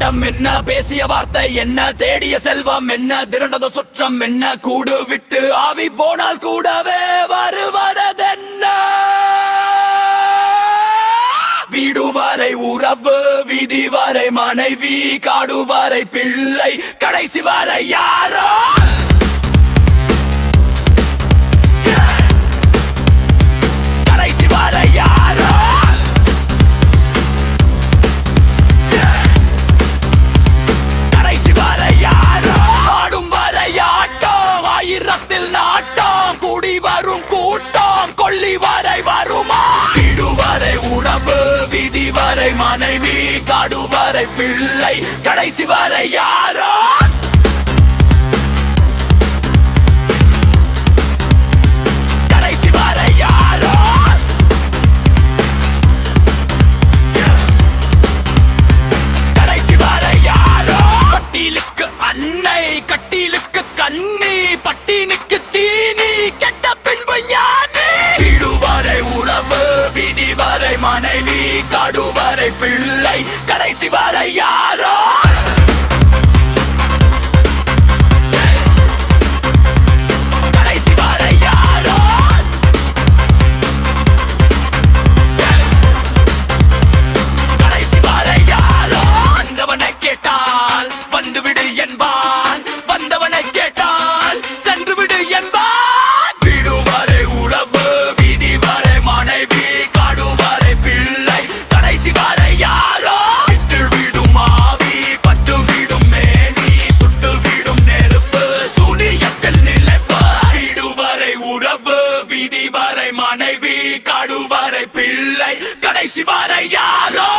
பட்டம் என்ன, பேசிய வார்த்தை என்ன, தேடிய செல்வம் என்ன, திரண்டத சுற்றம் என்ன, கூடு விட்டு ஆவி போனால் கூடவே வருவதென்ன. வீடு வரை உறவு, வீதி வரை மனைவி, காடு வரை பிள்ளை, கடைசி வரை யாரோ. கடைசி வரை யாரோ. கடைசி வரை யாரோ. ஆடும் வரை ஆட்டம், ஆயிரத்தில் நாட்டம், கூடி வரும் கூட்டம், கொள்ளி வரை வருமா. வீடு வரை உறவு, வீதி வரை மனைவி, காடு வரை பிள்ளை, கடைசி வரை யாரோ. கடைசி வரை யாரோ. கடைசி வரை யாரோ. பட்டியலுக்கு அன்னை, கட்டிலுக்கு கண்ணி, பட்டினுக்கு தீனி, கெட்ட பின்பு ஞானி. வீடு வரை உறவு, வீதி வரை மனைவி, காடு வரை பிள்ளை, கடைசி வரை யாரோ. கடைசி வரை யாரோ. கடைசி வரை யாரோ. வந்தவனை கேட்டால் வந்துவிடு என்பான், வந்தவனை கேட்டால் சென்று விடு என்பான். வீடு வரை உறவு, வீதி வரை மனைவி, காடு வரை பிள்ளை, கடைசி வரை யாரோ. விட்டு விடும் ஆவி, பட்டு விடும் மேனி, சுட்டு விடும் நெருப்பு, சூனியத்தில் நிலைப்பு. வீடு வரை உறவு, வீதி வரை மனைவி, காடு வரை பிள்ளை, கடைசி வரை யாரோ.